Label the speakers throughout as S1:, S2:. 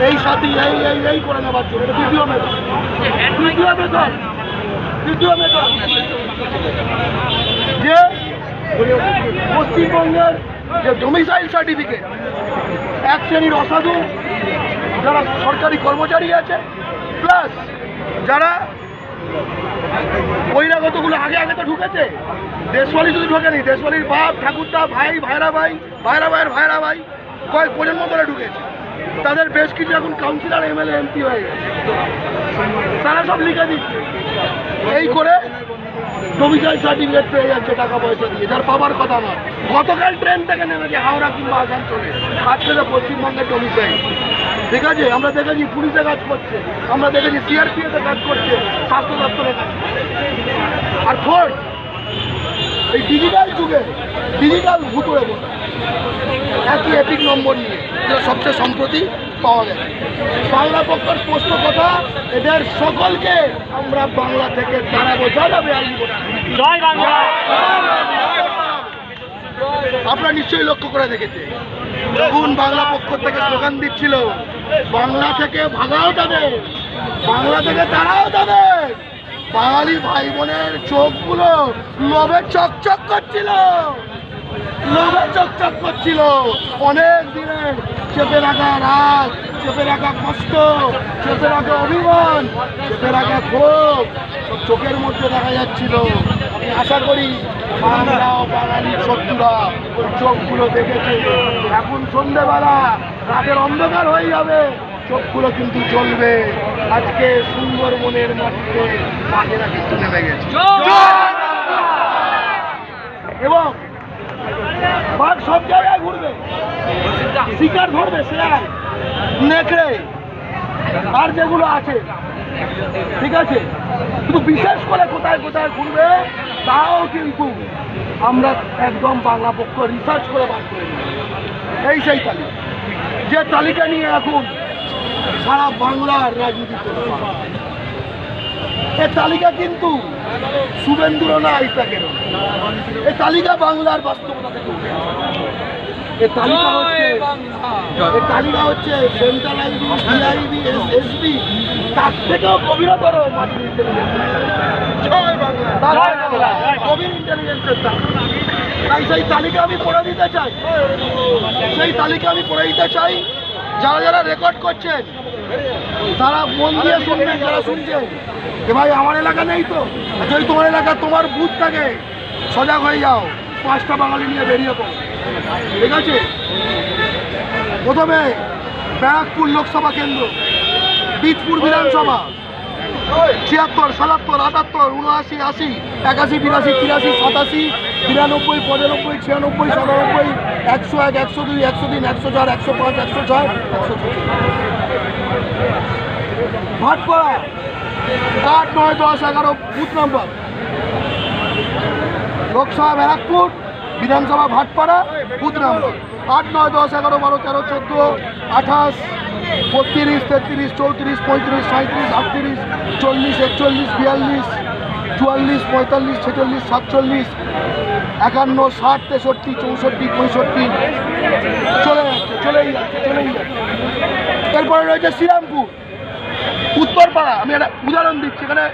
S1: এই সাথে এই করে নেবার জন্য এটা দ্বিতীয় মেথড। যে পশ্চিমবঙ্গের যে ডোমিসাইল সার্টিফিকেট এক শ্রেণীর অসাধু যারা সরকারি কর্মচারী আছে, প্লাস যারা বহিরাগতগুলো আগে তো ঢুকেছে, দেশওয়ালি শুধু ঢোকেনি, দেশওয়ালির বাপ ঠাকুরদা ভাই ভাইরা ভাইয়ের ভাই কয়েক প্রজন্ম ধরে ঢুকেছে। তাদের বেশ কিছু এখন কাউন্সিলর এমএলএ এমপি হয়ে গেছে, তারা সব লিখে দিচ্ছে। এই করে ডোমিসাইল সার্টিফিকেট পেয়ে যাচ্ছে টাকা পয়সা দিয়ে, যার পাবার কথা না। গতকাল ট্রেন থেকে নেমেছে হাওড়া কিংবা আসানসোলে, আজকে তো পশ্চিমবঙ্গের ডোমিসাইল। ঠিক আছে, আমরা দেখেছি পুলিশে কাজ করছে, আমরা দেখেছি সিআরপিএফে কাজ করছে, স্বাস্থ্য দপ্তরে কাজ করছে। আর ফোর্থ, এই ডিজিটাল যুগে ডিজিটাল ভুতুড়ে বলে একই এপিক নম্বর নিয়ে যেটা সবচেয়ে সম্প্রতি পাওয়া গেছে। বাংলা পক্ষের স্পষ্ট কথা, এদের সকলকে আমরা বাংলা থেকে তাড়াবো। জয় বাংলা। আপনারা নিশ্চয়ই লক্ষ্য করে দেখেছে, যখন বাংলা পক্ষ থেকে স্লোগান দিচ্ছিল বাংলা থেকে ভাগাও তাদের, বাংলা থেকে তাড়াও তাদের, বাঙালি ভাই বোনের চোখগুলো লোভে চকচক করছিল। অনেক দিনের চেপে রাখা রাগ, চেপে রাখা কষ্ট, চেপে রাখা অভিমান, চেপে রাখা ক্ষোভ সব চোখের মধ্যে দেখা যাচ্ছিল। আমি আশা করি বাংলা বাঙালির শত্রুরা ওই চোখগুলো দেখেছে। এখন সন্ধ্যেবেলা রাতের অন্ধকার হয়ে যাবে, চোখগুলো কিন্তু জ্বলবে। আজকে সুন্দরবনের মাটিতে পাখিরা কিন্তু নেমে গেছে এবং বাঘ সব জায়গায় ঘুরবে, শিকার ধরবে, শিয়াল, নেকড়ে আর যেগুলো আছে। ঠিক আছে, কিন্তু বিশেষ করে কোথায় কোথায় ঘুরবে তাও কিন্তু আমরা একদম বাংলা পক্ষ রিসার্চ করে বার করে নিই। এই সেই তালিকা, যে তালিকা নিয়ে এখন সারা বাংলার রাজনীতি চলছে। এই তালিকা কিন্তু শুভেন্দুরও না, ইসলাকেরও। এই তালিকা বাংলার বাস্তবতা থেকে উঠে। এই তালিকা হচ্ছে সেন্ট্রাল আইবি, ডিআইবি, এসবি, তার থেকেও গভীরতর গভীর ইন্টেলিজেন্সের তালিকা। তাই সেই তালিকা আমি পড়ে দিতে চাই। যারা যারা রেকর্ড করছেন তারা মন দিয়ে শুনবেন, যারা শুনছেন যে ভাই আমার এলাকা নেই তো, যদি তোমার এলাকা তোমার বুথ থাকে সজাগ হয়ে যাও, 5টা বাঙালি নিয়ে বেরিয়ে পড়ো। ঠিক আছে, প্রথমে ব্যারাকপুর লোকসভা কেন্দ্র, বিদপুর বিধানসভা 76, 77, 78, 79, 80, 81, 82, 83, 87, 92, 95, 96, 97, 101, 102, 103, 104, 105, 106, 106। ভাটপাড়া 8, 9, 10, 11 বুথ নম্বর, লোকসভা ব্যারাকপুর, বিধানসভা ভাটপাড়া বুথ নম্বর 8, 9, 10, 11, 12, 13, 14, 28, 32, 33, 34, 35, 37, 38, 40, 41, 42, 44, 45, 46, 47, 51, 60, 63, 64, 65 চলেই যাচ্ছে। এরপরে রয়েছে শ্রীরামপুর, উত্তরপাড়া। আমি একটা উদাহরণ দিচ্ছি, এখানে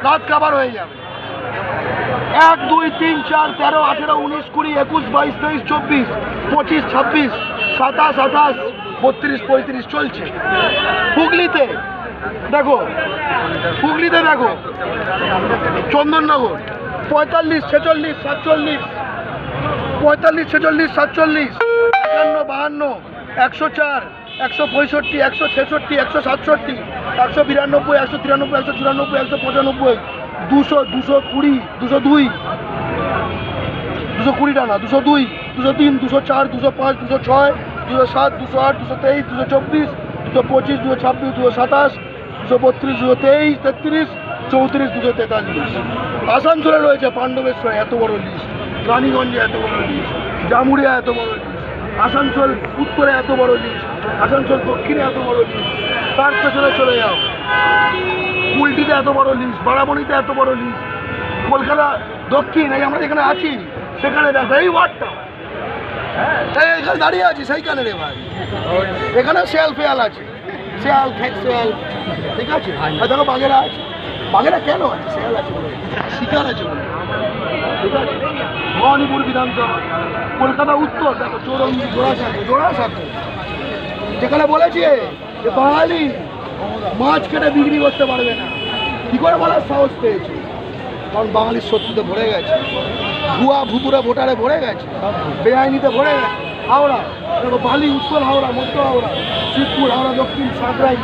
S1: রাত কাবার হয়ে যাবে। 1, 2, 3, 4, 13, 18, 19, 20, 21, 22, 23, 24, 25, 26, 27, 28, 32, 35 চলছে। হুগলিতে দেখো চন্দননগর 45, 46, 47, 45, 46, 47, 52, 104, 165, 166, 167, 192, 193, 194, 195, 200, 220, 202, 220 টানা, 202, 203, 204, 205, 206, 207, 208, 223, 224, 225, 226, 227, 232, 223, 33, 34, 243। আসানসোলে রয়েছে পাণ্ডবেশ্বরে এত বড় লিস্ট, রানীগঞ্জে এত বড় লিস্ট, জামুরিয়া এত বড় লিস্ট, আসানসোল উত্তরে এত বড় লিস্ট, আসানসোল দক্ষিণে এত বড় লিস্ট, তার পেছনে চলে যাও কুলটিতে এত বড় লিস্ট, বারাবণীতে এত বড় লিস্ট, কলকাতা দক্ষিণ, এই আমরা যেখানে আছি সেখানে দেখো এই ওয়ার্ডটা, এখানে দাঁড়িয়ে আছি সেইখানে রে ভাই, এখানে শেয়াল ফেয়াল আছে, শেয়াল শেয়াল, ঠিক আছে? আর দেখো বাঘেরা আছে, বাঘেরা কেন আছে? শেয়াল আছে বলে, শিকার আছে বলে, ঠিক আছে? ভবানীপুর বিধানসভা, কলকাতা উত্তর, দেখো চৌরঙ্গি, জোড়াসাঁকো, যেখানে বলেছে যে বাঙালি মাছ কেটে বিক্রি করতে পারবে না, কি করে বলার সাহস পেয়েছে? কারণ বাঙালির শত্রুতে ভরে গেছে, ভুয়া ভুতুরে ভোটারে ভরে গেছে, বেআইনিতে ভরে গেছে। হাওড়া দেখো, বালি, উত্তর হাওড়া, মধ্য হাওড়া, শিবপুর, হাওড়া দক্ষিণ, সাঁকড়াই,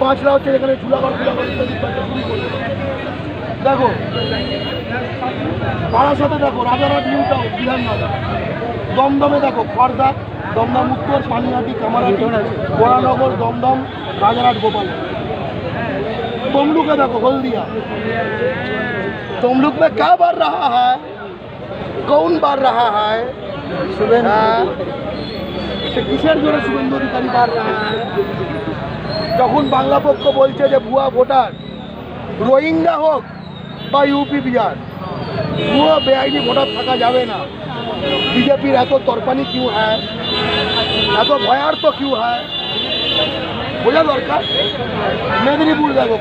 S1: পাঁচলা হচ্ছে এখানে ঝুলাঘর ইত্যাদি শুরু করে। দেখো বারাসাতে দেখো রাজারহাট, নিউ টাউন, বিধাননগর, দমদমে দেখো খড়দা, দমদম উত্তর, পানিহাটি, কামারহাটি, বরানগর, দমদম, রাজারহাট, গোপাল। तमलुक देखो हल्दिया, तमलुक में क्या बढ़ रहा है, कौन बढ़ रहा है? किसের জন্য শুভেন্দু অধিকারী বাড় रहा है? যখন বাংলা পক্ষ বলছে যে ভুয়া ভোটার রোহিঙ্গা হোক বা ইউপি বিহার, ভুয়া বেআইনি ভোটার থাকা যাবে না। বিজেপির এত তরপানি क्यों है, এত ভয়ার্থ क्यों है, বোঝা দরকার। মেদিনীপুর দেখো